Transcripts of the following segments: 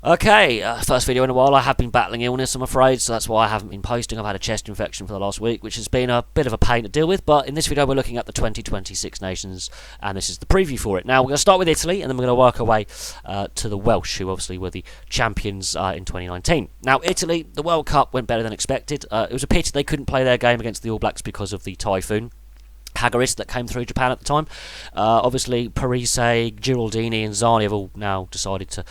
Okay, first video in a while. I have been battling illness, I'm afraid, so that's why I haven't been posting. I've had a chest infection for the last week, which has been a bit of a pain to deal with, but in this video we're looking at the 2026 Nations, and this is the preview for it. Now, we're going to start with Italy, and then we're going to work our way to the Welsh, who obviously were the champions in 2019. Now, Italy, the World Cup went better than expected. It was a pity they couldn't play their game against the All Blacks because of the typhoon Hagaris that came through Japan at the time. Obviously, Parise, Giraldini and Zani have all now decided to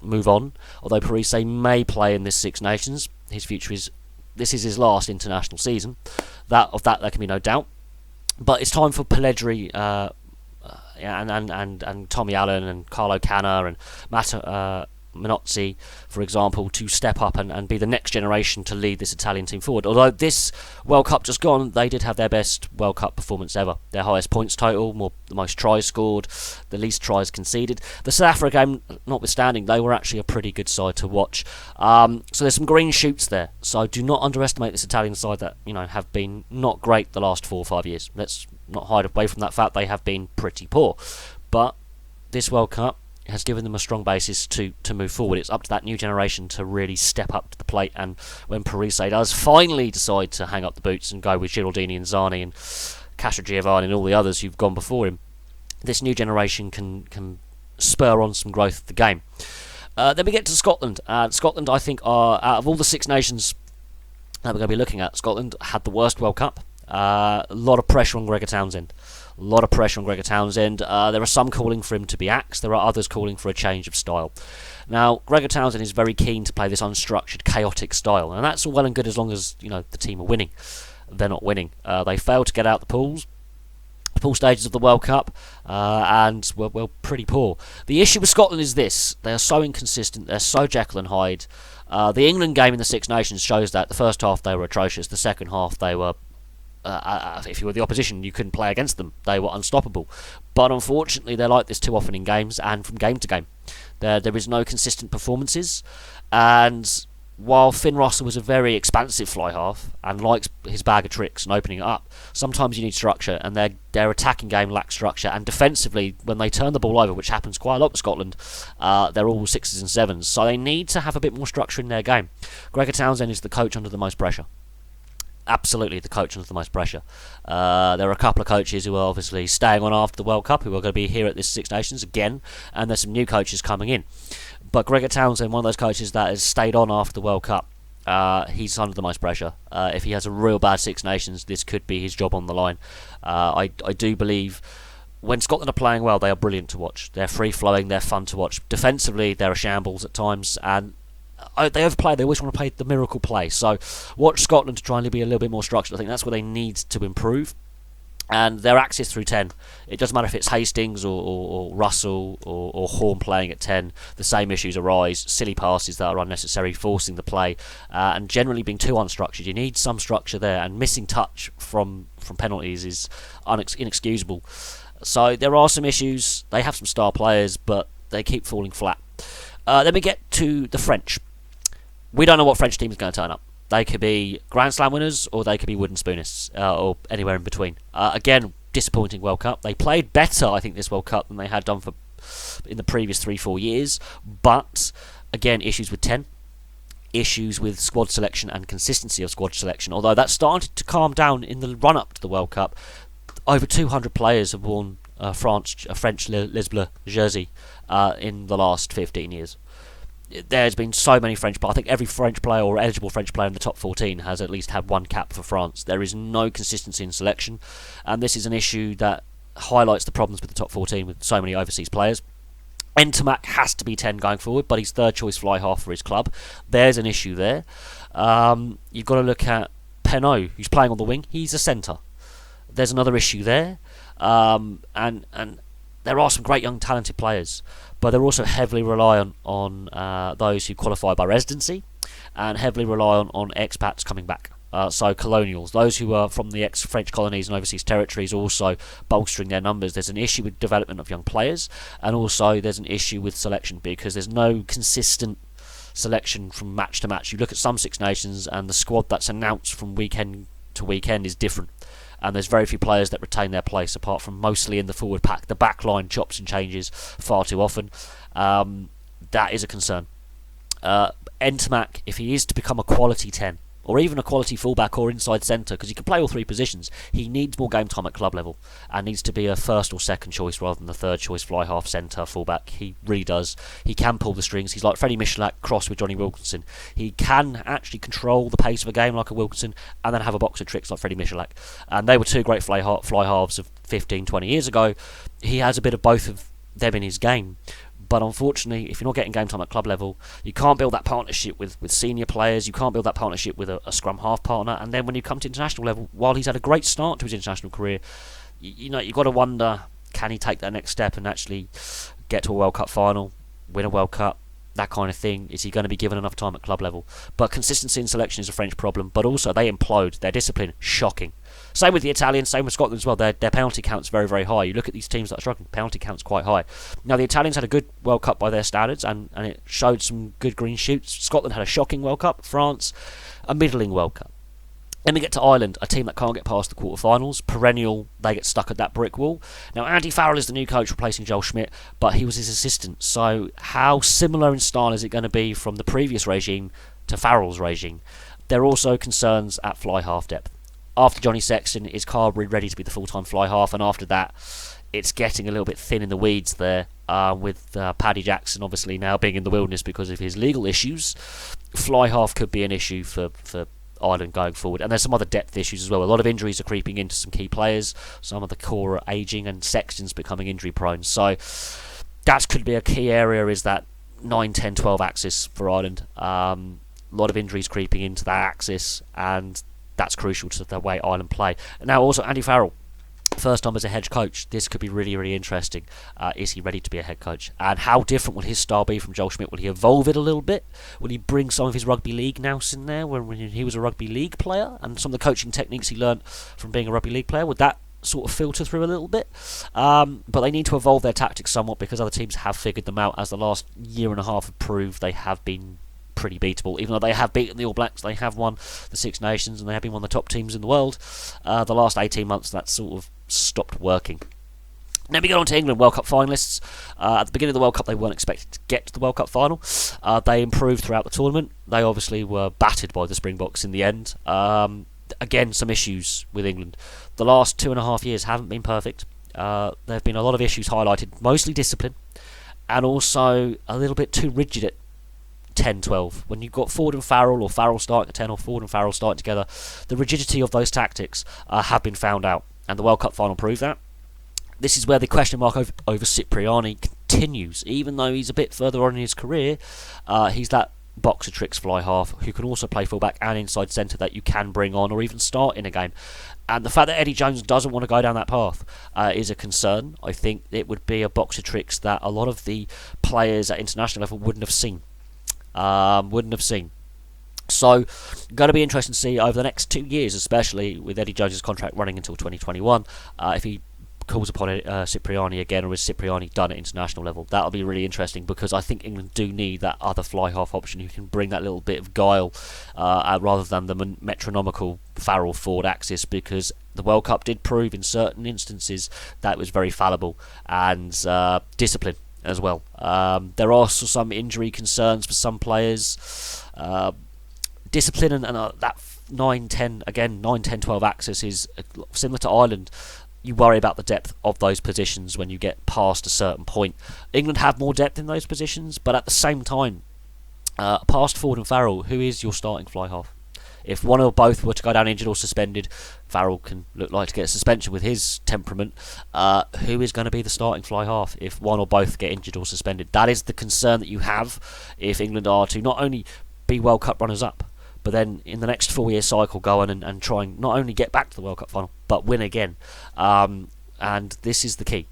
move on, although Parise may play in this Six Nations. His future is, this is his last international season. There can be no doubt. But it's time for Pellegrini and Tommy Allen and Carlo Canna and Minozzi, for example, to step up and be the next generation to lead this Italian team forward. Although this World Cup just gone, they did have their best World Cup performance ever. Their highest points total, the most tries scored, the least tries conceded. The South Africa game notwithstanding, they were actually a pretty good side to watch. So there's some green shoots there. So do not underestimate this Italian side that have been not great the last 4 or 5 years. Let's not hide away from that fact. They have been pretty poor. But this World Cup has given them a strong basis to move forward. It's up to that new generation to really step up to the plate, and when Parise does finally decide to hang up the boots and go with Giraldini and Zani and Castrogiovanni and all the others who've gone before him, this new generation can spur on some growth of the game. Then we get to Scotland. Scotland, I think, are, out of all the Six Nations that we're going to be looking at, Scotland had the worst World Cup. A lot of pressure on Gregor Townsend. There are some calling for him to be axed. There are others calling for a change of style. Now, Gregor Townsend is very keen to play this unstructured, chaotic style, and that's all well and good as long as the team are winning. They're not winning. They failed to get out the pool stages of the World Cup, and were pretty poor. The issue with Scotland is this: they are so inconsistent. They're so Jekyll and Hyde. The England game in the Six Nations shows that. The first half they were atrocious. The second half they were. If you were the opposition, you couldn't play against them. They were unstoppable. But unfortunately, they're like this too often in games and from game to game. There is no consistent performances. And while Finn Russell was a very expansive fly half and likes his bag of tricks and opening it up, sometimes you need structure, and their attacking game lacks structure. And defensively, when they turn the ball over, which happens quite a lot with Scotland, they're all 6s and 7s. So they need to have a bit more structure in their game. Gregor Townsend is the coach under the most pressure. Absolutely the coach under the most pressure. There are a couple of coaches who are obviously staying on after the World Cup, who are going to be here at this Six Nations again, and there's some new coaches coming in. But Gregor Townsend, one of those coaches that has stayed on after the World Cup, he's under the most pressure. If he has a real bad Six Nations, this could be his job on the line. I do believe when Scotland are playing well, they are brilliant to watch. They're free-flowing, they're fun to watch. Defensively, they're a shambles at times, and they overplay. They always want to play the miracle play. So watch Scotland to try and be a little bit more structured. I think that's where they need to improve. And their axis through 10. It doesn't matter if it's Hastings or Russell or Horn playing at 10. The same issues arise. Silly passes that are unnecessary, forcing the play, and generally being too unstructured. You need some structure there, and missing touch from penalties is inexcusable. So there are some issues. They have some star players, but they keep falling flat. Then we get to the French. We don't know what French team is going to turn up. They could be Grand Slam winners, or they could be wooden spoonists, or anywhere in between. Again, disappointing World Cup. They played better, I think, this World Cup than they had done in the previous 3-4 years. But, again, issues with 10. Issues with squad selection and consistency of squad selection. Although that started to calm down in the run-up to the World Cup. Over 200 players have worn a French Les Bleus jersey in the last 15 years. There's been so many French players. I think every French player or eligible French player in the top 14 has at least had one cap for France. There is no consistency in selection, and this is an issue that highlights the problems with the top 14 with so many overseas players. Ntamack has to be 10 going forward, but he's third choice fly half for his club. There's an issue there. You've got to look at Penaud, who's playing on the wing. He's a centre. There's another issue there, and there are some great young talented players, but they're also heavily reliant on those who qualify by residency, and heavily reliant on expats coming back. So colonials, those who are from the ex-French colonies and overseas territories, also bolstering their numbers. There's an issue with development of young players, and also there's an issue with selection because there's no consistent selection from match to match. You look at some Six Nations and the squad that's announced from weekend to weekend is different, and there's very few players that retain their place apart from mostly in the forward pack. The back line chops and changes far too often. That is a concern. Ntamack, if he is to become a quality 10, or even a quality fullback or inside centre, because he can play all three positions, he needs more game time at club level and needs to be a first or second choice rather than the third choice fly half, centre, fullback. He really does. He can pull the strings. He's like Freddie Michalak crossed with Johnny Wilkinson. He can actually control the pace of a game like a Wilkinson and then have a box of tricks like Freddie Michalak. And they were two great fly halves of 15, 20 years ago. He has a bit of both of them in his game. But unfortunately, if you're not getting game time at club level, you can't build that partnership with senior players. You can't build that partnership with a scrum half partner. And then when you come to international level, while he's had a great start to his international career, you've got to wonder, can he take that next step and actually get to a World Cup final, win a World Cup, that kind of thing? Is he going to be given enough time at club level? But consistency in selection is a French problem. But also, they implode. Their discipline, shocking. Same with the Italians, same with Scotland as well. Their penalty count's very, very high. You look at these teams that are struggling, penalty count's quite high. Now, the Italians had a good World Cup by their standards, and it showed some good green shoots. Scotland had a shocking World Cup. France, a middling World Cup. Then we get to Ireland, a team that can't get past the quarterfinals. Perennial, they get stuck at that brick wall. Now, Andy Farrell is the new coach replacing Joel Schmidt, but he was his assistant. So how similar in style is it going to be from the previous regime to Farrell's regime? There are also concerns at fly half depth. After Johnny Sexton, is Carberry ready to be the full-time fly half? And after that, it's getting a little bit thin in the weeds there, with Paddy Jackson obviously now being in the wilderness because of his legal issues. Fly half could be an issue for Ireland going forward. And there's some other depth issues as well. A lot of injuries are creeping into some key players. Some of the core are ageing, and Sexton's becoming injury-prone. So that could be a key area, is that 9, 10, 12 axis for Ireland. A lot of injuries creeping into that axis, and that's crucial to the way Ireland play. Now also Andy Farrell, first time as a head coach. This could be really, really interesting. Is he ready to be a head coach? And how different will his style be from Joel Schmidt? Will he evolve it a little bit? Will he bring some of his rugby league nous in there when he was a rugby league player, and some of the coaching techniques he learned from being a rugby league player? Would that sort of filter through a little bit? But they need to evolve their tactics somewhat, because other teams have figured them out, as the last year and a half have proved. They have been pretty beatable. Even though they have beaten the All Blacks, they have won the Six Nations, and they have been one of the top teams in the world. The last 18 months, that sort of stopped working. Now we get on to England World Cup finalists. At the beginning of the World Cup, they weren't expected to get to the World Cup final. They improved throughout the tournament. They obviously were battered by the Springboks in the end. Again, some issues with England. The last 2.5 years haven't been perfect. There have been a lot of issues highlighted, mostly discipline, and also a little bit too rigid at 10-12. When you've got Ford and Farrell, or Farrell starting at 10, or Ford and Farrell starting together, the rigidity of those tactics have been found out, and the World Cup final proved that. This is where the question mark over Cipriani continues. Even though he's a bit further on in his career, he's that box of tricks fly half who can also play fullback and inside centre that you can bring on or even start in a game. And the fact that Eddie Jones doesn't want to go down that path is a concern. I think it would be a box of tricks that a lot of the players at international level wouldn't have seen. So, going to be interesting to see over the next 2 years, especially with Eddie Jones' contract running until 2021, if he calls upon Cipriani again, or is Cipriani done at international level. That'll be really interesting, because I think England do need that other fly half option who can bring that little bit of guile rather than the metronomical Farrell Ford axis, because the World Cup did prove in certain instances that it was very fallible, and discipline as well. There are also some injury concerns for some players. Discipline and that 9, 10, 12 axis is similar to Ireland. You worry about the depth of those positions when you get past a certain point. England have more depth in those positions, but at the same time, past Ford and Farrell, who is your starting fly half? If one or both were to go down injured or suspended, Farrell can look like to get a suspension with his temperament. Who is going to be the starting fly half if one or both get injured or suspended? That is the concern that you have if England are to not only be World Cup runners-up, but then in the next 4-year cycle go on and try and not only get back to the World Cup final, but win again. And this is the key.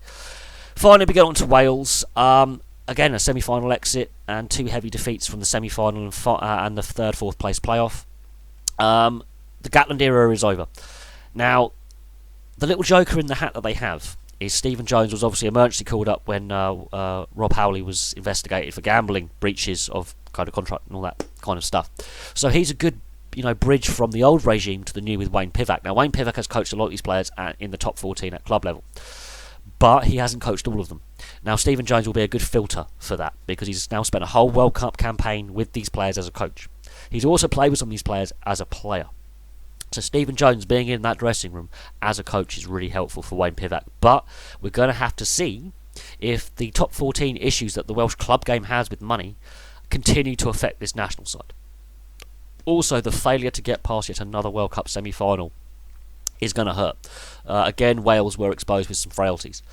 Finally, we get on to Wales. Again, a semi-final exit and 2 heavy defeats from the semi-final and the 3rd, 4th place playoff. The Gatland era is over. Now, the little joker in the hat that they have is Stephen Jones was obviously emergency called up when Rob Howley was investigated for gambling breaches of kind of contract and all that kind of stuff. So he's a good, bridge from the old regime to the new with Wayne Pivac. Now, Wayne Pivac has coached a lot of these players in the top 14 at club level. but he hasn't coached all of them. Now, Stephen Jones will be a good filter for that because he's now spent a whole World Cup campaign with these players as a coach. He's also played with some of these players as a player. So Stephen Jones being in that dressing room as a coach is really helpful for Wayne Pivac. But we're going to have to see if the top 14 issues that the Welsh club game has with money continue to affect this national side. Also, the failure to get past yet another World Cup semi-final is going to hurt. Again, Wales were exposed with some frailties.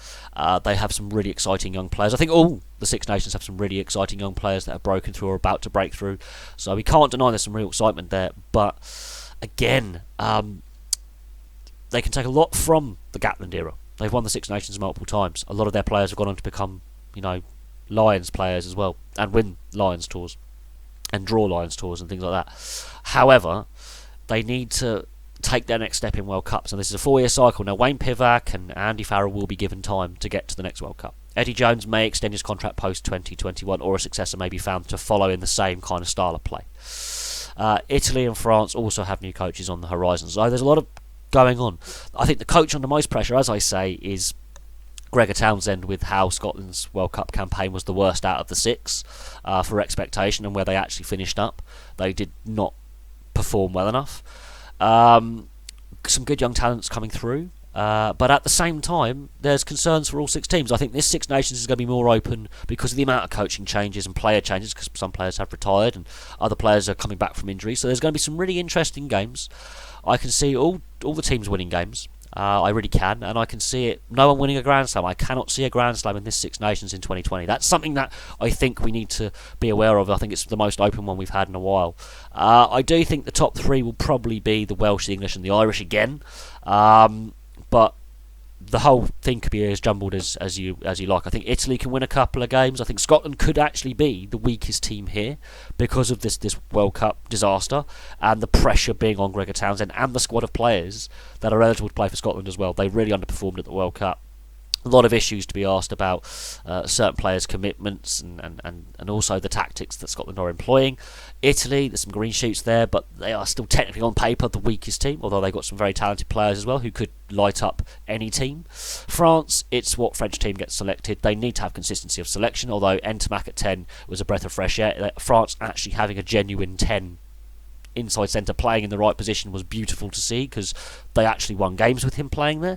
They have some really exciting young players. I think all the Six Nations have some really exciting young players that have broken through or about to break through. So we can't deny there's some real excitement there. But again, they can take a lot from the Gatland era. They've won the Six Nations multiple times. A lot of their players have gone on to become, Lions players as well, and win Lions tours, and draw Lions tours and things like that. However, they need to take their next step in World Cups, and this is a 4-year cycle. Now, Wayne Pivac and Andy Farrell will be given time to get to the next World Cup. Eddie Jones may extend his contract post-2021, or a successor may be found to follow in the same kind of style of play. Italy and France also have new coaches on the horizon, so there's a lot of going on. I think the coach under most pressure, as I say, is Gregor Townsend, with how Scotland's World Cup campaign was the worst out of the 6 for expectation, and where they actually finished up. They did not perform well enough. Some good young talents coming through, but at the same time there's concerns for all 6 teams. I think this Six Nations is going to be more open because of the amount of coaching changes and player changes, because some players have retired and other players are coming back from injury, so there's going to be some really interesting games. I can see all the teams winning games. I really can, and I can see it. No one winning a Grand Slam. I cannot see a Grand Slam in this Six Nations in 2020. That's something that I think we need to be aware of. I think it's the most open one we've had in a while. I do think the top 3 will probably be the Welsh, the English, and the Irish again. But the whole thing could be as jumbled as you like. I think Italy can win a couple of games. I think Scotland could actually be the weakest team here because of this World Cup disaster and the pressure being on Gregor Townsend and the squad of players that are eligible to play for Scotland as well. They really underperformed at the World Cup. A lot of issues to be asked about certain players' commitments and also the tactics that Scotland are employing. Italy, there's some green shoots there, but they are still technically on paper the weakest team, although they've got some very talented players as well who could light up any team. France, it's what French team gets selected. They need to have consistency of selection, although Ntamack at 10 was a breath of fresh air. France actually having a genuine 10 inside centre playing in the right position was beautiful to see, because they actually won games with him playing there.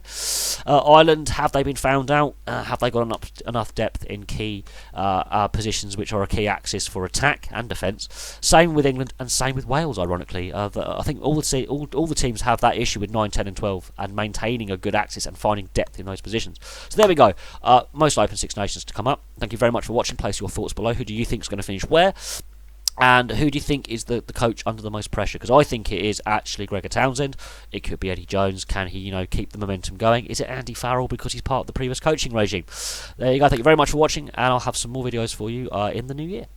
Ireland, have they been found out? Have they got enough depth in key positions which are a key axis for attack and defence? Same with England and same with Wales, ironically. I think all the teams have that issue with 9, 10 and 12 and maintaining a good axis and finding depth in those positions. So there we go. Most open Six Nations to come up. Thank you very much for watching. Place your thoughts below. Who do you think is going to finish where? And who do you think is the coach under the most pressure? Because I think it is actually Gregor Townsend. It could be Eddie Jones. Can he, keep the momentum going? Is it Andy Farrell because he's part of the previous coaching regime? There you go. Thank you very much for watching, and I'll have some more videos for you in the new year.